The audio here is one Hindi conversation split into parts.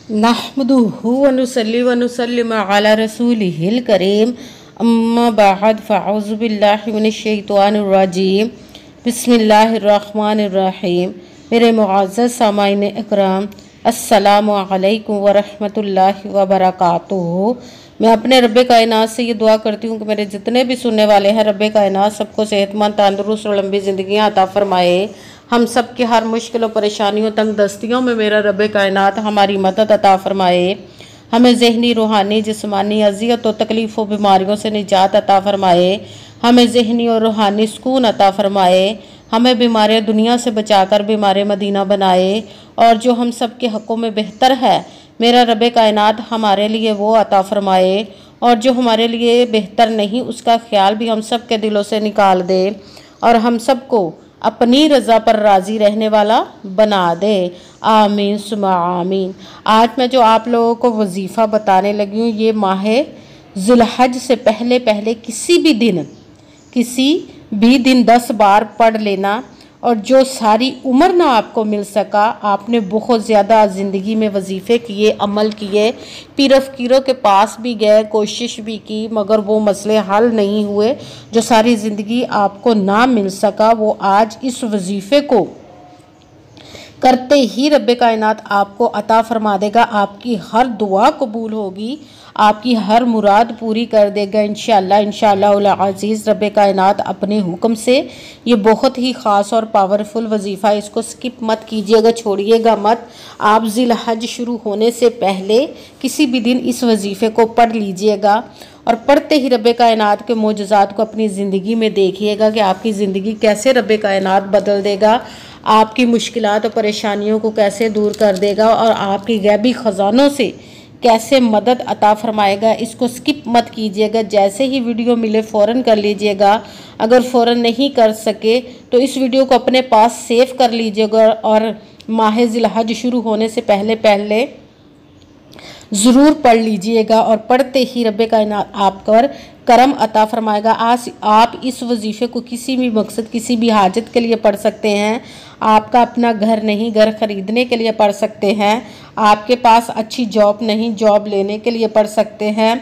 नहमदुहु व नुसल्ली व नुसल्लिम अला रसूलिहिल करीम अम्मा बाद फ़अऊज़ु बिल्लाहि मिनश शैतानिर रजीम बिस्मिल्लाहिर रहमानिर रहीम। मेरे मुअज़्ज़ज़ सामाईन इकराम, अस्सलामु अलैकुम व रहमतुल्लाहि व बरकातुहू। मैं अपने रब्बे कायनात से ये दुआ करती हूँ कि मेरे जितने भी सुनने वाले हैं, रब्बे कायनात सबको सेहतमंद, तंदुरुस्त और लंबी ज़िंदगियाँ अता फरमाए। हम सब की हर मुश्किल और परेशानियों, तंग दस्तियों में मेरा रब्बे कायनात हमारी मदद अता फरमाए। हमें ज़हनी, रूहानी, जिस्मानी अज़ियत और तकलीफ़ और बीमारियों से निजात अता फरमाए। हमें ज़हनी और रूहानी सुकून अता फरमाए। हमें बीमारियाँ दुनिया से बचाकर बीमार मदीना बनाए। और जो हम सब के हक़ों में बेहतर है, मेरा रब्बे कायनात हमारे लिए वो अता फरमाए। और जो हमारे लिए बेहतर नहीं, उसका ख्याल भी हम सब के दिलों से निकाल दे और हम सबको अपनी रज़ा पर राज़ी रहने वाला बना दे। आमीन सुमा आमीन। आज मैं जो आप लोगों को वजीफ़ा बताने लगी हूँ, ये माह ज़ुल्हज से पहले पहले किसी भी दिन 10 बार पढ़ लेना। और जो सारी उम्र ना आपको मिल सका, आपने बहुत ज़्यादा ज़िंदगी में वजीफ़े किए, अमल किए, पीर फ़कीरों के पास भी गए, कोशिश भी की, मगर वो मसले हल नहीं हुए। जो सारी ज़िंदगी आपको ना मिल सका, वो आज इस वजीफ़े को करते ही रब्बे कायनात आपको अता फरमा देगा। आपकी हर दुआ कबूल होगी, आपकी हर मुराद पूरी कर देगा इंशाअल्लाह। इंशाअल्लाह अज़ीज़ रब्बे कायनात अपने हुक्म से। ये बहुत ही ख़ास और पावरफुल वजीफ़ा, इसको स्किप मत कीजिएगा, छोड़िएगा मत। आप ज़िलहज शुरू होने से पहले किसी भी दिन इस वजीफ़े को पढ़ लीजिएगा और पढ़ते ही रब्बे कायनात के मोजज़ात को अपनी ज़िंदगी में देखिएगा कि आपकी ज़िंदगी कैसे रब्बे कायनात बदल देगा, आपकी मुश्किलात और परेशानियों को कैसे दूर कर देगा और आपकी गैबी ख़जानों से कैसे मदद अता फरमाएगा। इसको स्किप मत कीजिएगा, जैसे ही वीडियो मिले फ़ौरन कर लीजिएगा। अगर फ़ौरन नहीं कर सके तो इस वीडियो को अपने पास सेव कर लीजिएगा और माह ज़िलहज शुरू होने से पहले पहले ज़रूर पढ़ लीजिएगा। और पढ़ते ही रब्बे कायनात आप पर करम अता फरमाएगा। आज आप इस वजीफ़े को किसी भी मकसद, किसी भी हाजत के लिए पढ़ सकते हैं। आपका अपना घर नहीं, घर ख़रीदने के लिए पढ़ सकते हैं। आपके पास अच्छी जॉब नहीं, जॉब लेने के लिए पढ़ सकते हैं।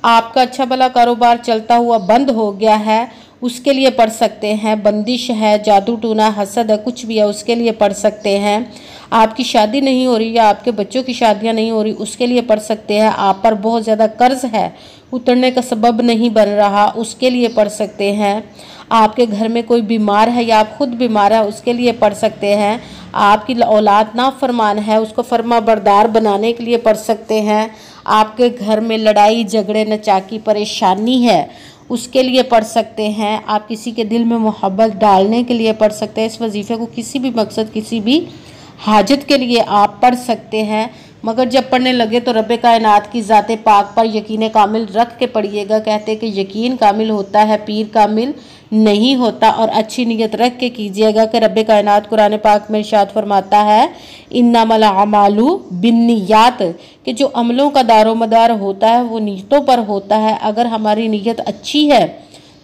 आपका अच्छा भला कारोबार चलता हुआ बंद हो गया है, उसके लिए पढ़ सकते हैं। बंदिश है, जादू टूना, हसद है, कुछ भी है, उसके लिए पढ़ सकते हैं। आपकी शादी नहीं हो रही या आपके बच्चों की शादियां नहीं हो रही, उसके लिए पढ़ सकते हैं। आप पर बहुत ज़्यादा कर्ज है, उतरने का सबब नहीं बन रहा, उसके लिए पढ़ सकते हैं। आपके घर में कोई बीमार है या आप खुद बीमार है, उसके लिए पढ़ सकते हैं। आपकी औलाद नाफरमान है, उसको फर्मा बरदार बनाने के लिए पढ़ सकते हैं। आपके घर में लड़ाई झगड़े नचाकी परेशानी है, उसके लिए पढ़ सकते हैं। आप किसी के दिल में मोहब्बत डालने के लिए पढ़ सकते हैं। इस वजीफ़े को किसी भी मकसद, किसी भी हाजत के लिए आप पढ़ सकते हैं। मगर जब पढ़ने लगे तो रब्बे कायनात की ज़ाते पाक पर यकीन कामिल रख के पढ़िएगा। कहते हैं कि यकीन कामिल होता है, पीर कामिल नहीं होता। और अच्छी नीयत रख के कीजिएगा कि रब्बे कायनात कुरान पाक में इरशाद फरमाता है, इन्नमल अमालु बिन्नियात, कि जो अमलों का दारोमदार होता है वो नीयतों पर होता है। अगर हमारी नीयत अच्छी है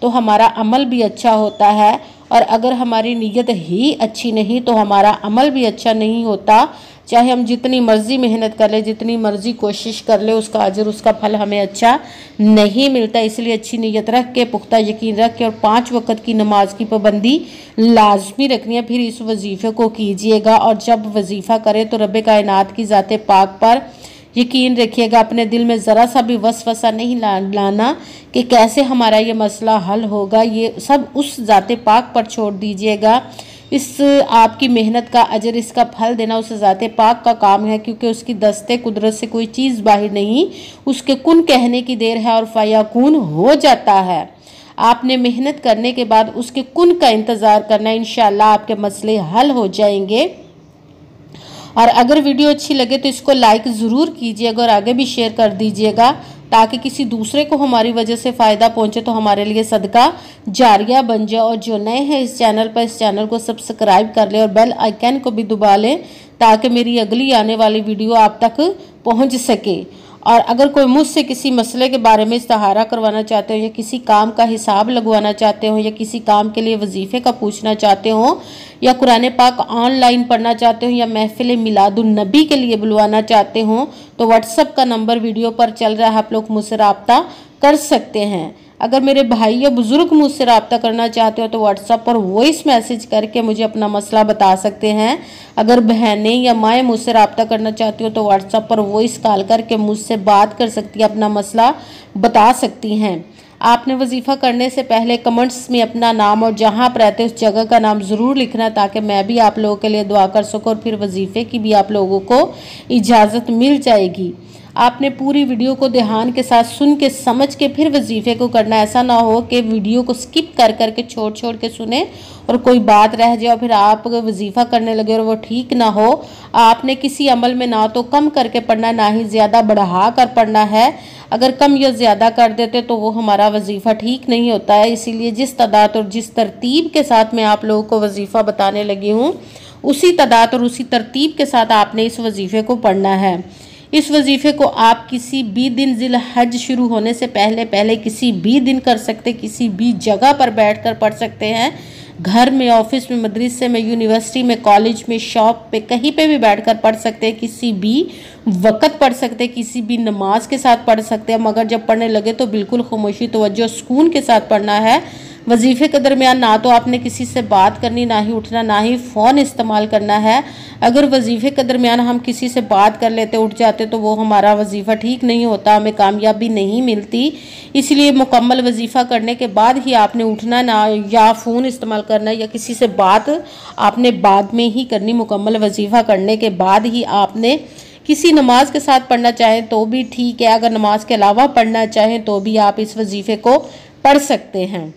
तो हमारा अमल भी अच्छा होता है, और अगर हमारी नीयत ही अच्छी नहीं तो हमारा अमल भी अच्छा नहीं होता। चाहे हम जितनी मर्ज़ी मेहनत कर ले, जितनी मर्ज़ी कोशिश कर ले, उसका अजर, उसका फल हमें अच्छा नहीं मिलता। इसलिए अच्छी नीयत रख के, पुख्ता यकीन रख के और 5 वक़्त की नमाज की पाबंदी लाजमी रखनी है। फिर इस वजीफ़े को कीजिएगा और जब वजीफ़ा करें तो रब्बे कायनात की ज़ाते पाक पर यकीन रखिएगा। अपने दिल में ज़रा सा भी वसवसा नहीं लाना कि कैसे हमारा ये मसला हल होगा। ये सब उस ज़ाते पाक पर छोड़ दीजिएगा। इस आपकी मेहनत का अजर, इसका फल देना उस ज़ाते पाक का काम है, क्योंकि उसकी दस्ते कुदरत से कोई चीज़ बाहर नहीं। उसके कुन कहने की देर है और फयाकुन हो जाता है। आपने मेहनत करने के बाद उसके कुन का इंतज़ार करना, इंशाअल्लाह आपके मसले हल हो जाएंगे। और अगर वीडियो अच्छी लगे तो इसको लाइक ज़रूर कीजिएगा और आगे भी शेयर कर दीजिएगा, ताकि किसी दूसरे को हमारी वजह से फ़ायदा पहुंचे, तो हमारे लिए सदका जारिया बन जाए। और जो नए हैं इस चैनल पर, इस चैनल को सब्सक्राइब कर लें और बेल आइकन को भी दबा लें, ताकि मेरी अगली आने वाली वीडियो आप तक पहुंच सके। और अगर कोई मुझसे किसी मसले के बारे में इस्तिहारा करवाना चाहते हो या किसी काम का हिसाब लगवाना चाहते हो या किसी काम के लिए वजीफ़े का पूछना चाहते हो या कुरान पाक ऑनलाइन पढ़ना चाहते हो या महफिल मिलादुन नबी के लिए बुलवाना चाहते हो तो व्हाट्सएप का नंबर वीडियो पर चल रहा है, आप लोग मुझसे रब्ता कर सकते हैं। अगर मेरे भाई या बुज़ुर्ग मुझसे रब्ता करना चाहते हो तो व्हाट्सएप पर वॉइस मैसेज करके मुझे अपना मसला बता सकते हैं। अगर बहनें या माएँ मुझसे रब्ता करना चाहती हो तो व्हाट्सएप पर वॉइस कॉल करके मुझसे बात कर सकती है, अपना मसला बता सकती हैं। आपने वजीफ़ा करने से पहले कमेंट्स में अपना नाम और जहाँ आप रहते हैं उस जगह का नाम ज़रूर लिखना ताकि मैं भी आप लोगों के लिए दुआ कर सकूँ और फिर वजीफ़े की भी आप लोगों को इजाज़त मिल जाएगी। आपने पूरी वीडियो को ध्यान के साथ सुन के समझ के फिर वजीफ़े को करना। ऐसा ना हो कि वीडियो को स्किप कर करके छोड़ छोड़ के सुने और कोई बात रह जाए और फिर आप वजीफ़ा करने लगे और वो ठीक ना हो। आपने किसी अमल में ना तो कम करके पढ़ना ना ही ज़्यादा बढ़ा कर पढ़ना है। अगर कम या ज़्यादा कर देते तो वो हमारा वजीफ़ा ठीक नहीं होता है। इसीलिए जिस तादाद और जिस तरतीब के साथ मैं आप लोगों को वजीफ़ा बताने लगी हूँ उसी तादाद और उसी तरतीब के साथ आपने इस वजीफ़े को पढ़ना है। इस वजीफ़े को आप किसी भी दिन ज़िल हज शुरू होने से पहले किसी भी दिन कर सकते, किसी भी जगह पर बैठकर पढ़ सकते हैं। घर में, ऑफिस में, मदरसे में, यूनिवर्सिटी में, कॉलेज में, शॉप पे, कहीं पे भी बैठकर पढ़ सकते हैं। किसी भी वक़्त पढ़ सकते हैं, किसी भी नमाज के साथ पढ़ सकते हैं। मगर जब पढ़ने लगे तो बिल्कुल खामोशी, तवज्जो, सुकून के साथ पढ़ना है। वजीफ़े के दरमियान ना तो आपने किसी से बात करनी, ना ही उठना, ना ही फ़ोन इस्तेमाल करना है। अगर वजीफ़े के दरमियान हम किसी से बात कर लेते, उठ जाते तो वो हमारा वजीफ़ा ठीक नहीं होता, हमें कामयाबी नहीं मिलती। इसलिए मुकम्मल वजीफ़ा करने के बाद ही आपने उठना, ना या फ़ोन इस्तेमाल करना या किसी से बात आपने बाद में ही करनी। मुकम्मल वजीफ़ा करने के बाद ही आपने किसी नमाज के साथ पढ़ना चाहें तो भी ठीक है। अगर नमाज के अलावा पढ़ना चाहें तो भी आप इस वजीफ़े को पढ़ सकते हैं।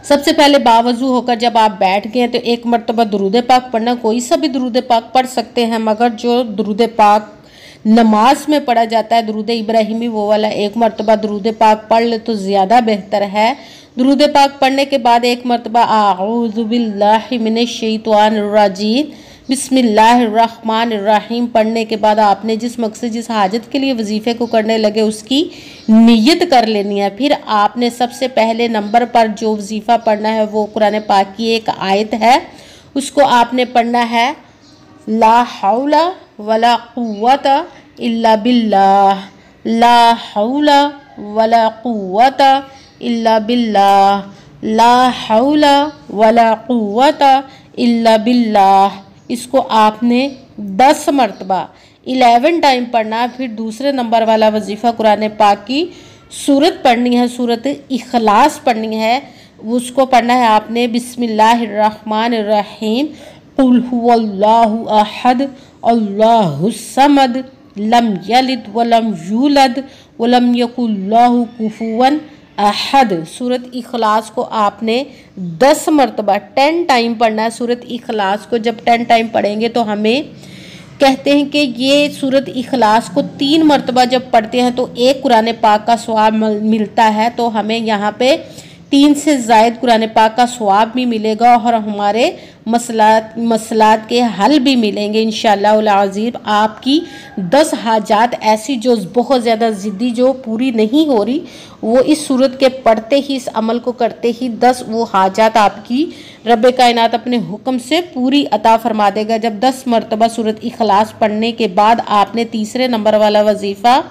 सबसे पहले बावजू होकर जब आप बैठ गए तो एक मरतबा दुरूद पाक पढ़ना। कोई सा भी दुरूद पाक पढ़ सकते हैं, मगर जो दुरूद पाक नमाज में पढ़ा जाता है दुरूद इब्राहिमी, वो वाला एक मरतबा दुरूद पाक पढ़ ले तो ज़्यादा बेहतर है। दुरूद पाक पढ़ने के बाद एक मरतबा आऊज़ु बिल्लाहि मिनश शैतानिर रजीम बिस्मिल्लाहिर्रहमानिर्रहीम पढ़ने के बाद आपने जिस मकसद, जिस हाजत के लिए वजीफ़े को करने लगे उसकी नियत कर लेनी है। फिर आपने सबसे पहले नंबर पर जो वजीफ़ा पढ़ना है वो कुरान पाक की एक आयत है, उसको आपने पढ़ना है। ला हौला वला कुव्वता इल्ला बिल्लाह, ला हौला वला कुव्वता इल्ला बिल्लाह, ला हौला वला कुव्वता इल्ला बिल्लाह। इसको आपने 10 मरतबा 11 टाइम पढ़ना। फिर दूसरे नंबर वाला वजीफ़ा कुरान पाक की सूरत पढ़नी है, सूरत इखलास पढ़नी है। उसको पढ़ना है आपने बिस्मिल्लाहिर्रहमानिर्रहीम कुल हुवल्लाहु अहद अल्लाहुस समद लम यलिद वलम यूलद वलम यकुल्लाहु कुफुवन अहद। सूरत इखलास को आपने 10 मरतबा 10 टाइम पढ़ना है। सूरत इखलास को जब 10 टाइम पढ़ेंगे तो हमें कहते हैं कि ये सूरत इखलास को 3 मरतबा जब पढ़ते हैं तो एक कुरान पाक का सवाब मिलता है। तो हमें यहाँ पे 3 से ज़ायद कुरान पाक का सवाब भी मिलेगा और हमारे मसलात के हल भी मिलेंगे इंशाअल्लाह अज़ीज़। आपकी 10 हाजात ऐसी जो बहुत ज़्यादा ज़िद्दी, जो पूरी नहीं हो रही, वो इस सूरत के पढ़ते ही, इस अमल को करते ही 10 वो हाजात आपकी रब कायनात अपने हुक्म से पूरी अता फरमा देगा। जब 10 मरतबा सूरत इखलास पढ़ने के बाद आपने तीसरे नंबर वाला वजीफ़ा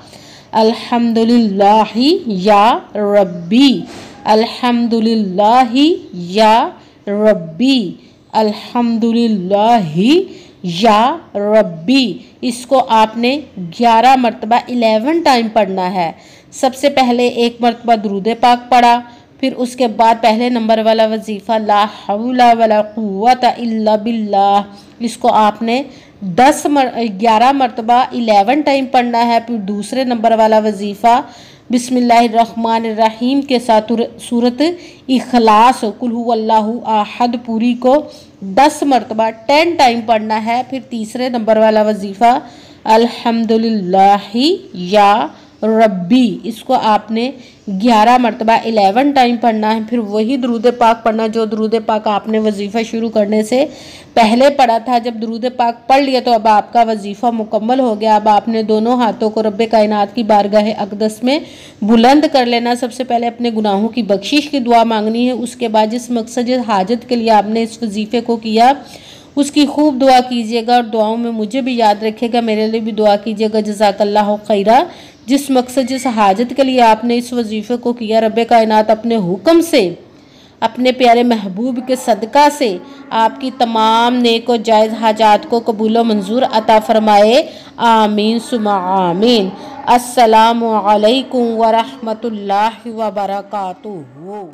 अल्हम्दुलिल्लाहि या रब्बी, अल्हम्दुलिल्लाहि या रब्बी, अल्हम्दुलिल्लाहि या रब्बी, इसको आपने 11 मरतबा 11 टाइम पढ़ना है। सबसे पहले एक मरतबा दुरूद पाक पढ़ा, फिर उसके बाद पहले नंबर वाला वजीफ़ा ला हौला वला कुव्वता इल्ला बिल्लाह, इसको आपने 11 मरतबा 11 टाइम पढ़ना है। फिर दूसरे नंबर वाला वजीफ़ा बिस्मिल्लाहिर्रहमानिर्रहीम के साथ सूरत इखलास कुल हुवल्लाहु अहद पूरी को 10 मरतबा 10 टाइम पढ़ना है। फिर तीसरे नंबर वाला वजीफ़ा अल्हम्दुलिल्लाहि या रब्बी, इसको आपने 11 मरतबा 11 टाइम पढ़ना है। फिर वही दरूद पाक पढ़ना जो दरूद पाक आपने वजीफ़ा शुरू करने से पहले पढ़ा था। जब दरूद पाक पढ़ लिया तो अब आपका वजीफ़ा मुकम्मल हो गया। अब आपने दोनों हाथों को रब्बे कायनात की बारगाह अक़दस में बुलंद कर लेना। सबसे पहले अपने गुनाहों की बख्शिश की दुआ मांगनी है। उसके बाद जिस मकसद हाजत के लिए आपने इस वजीफ़े को किया उसकी खूब दुआ कीजिएगा और दुआओं में मुझे भी याद रखिएगा, मेरे लिए भी दुआ कीजिएगा। जज़ाकल्लाहु खैरा। जिस मकसद जिस हाजत के लिए आपने इस वजीफ़े को किया, रब्बे कायनात अपने हुक्म से अपने प्यारे महबूब के सदका से आपकी तमाम नेक और जायज़ हाजात को कबूल मंजूर अता फरमाए। आमीन सुमा आमीन। अस्सलामु अलैकुम व रहमतुल्लाहि व बरकातुहू।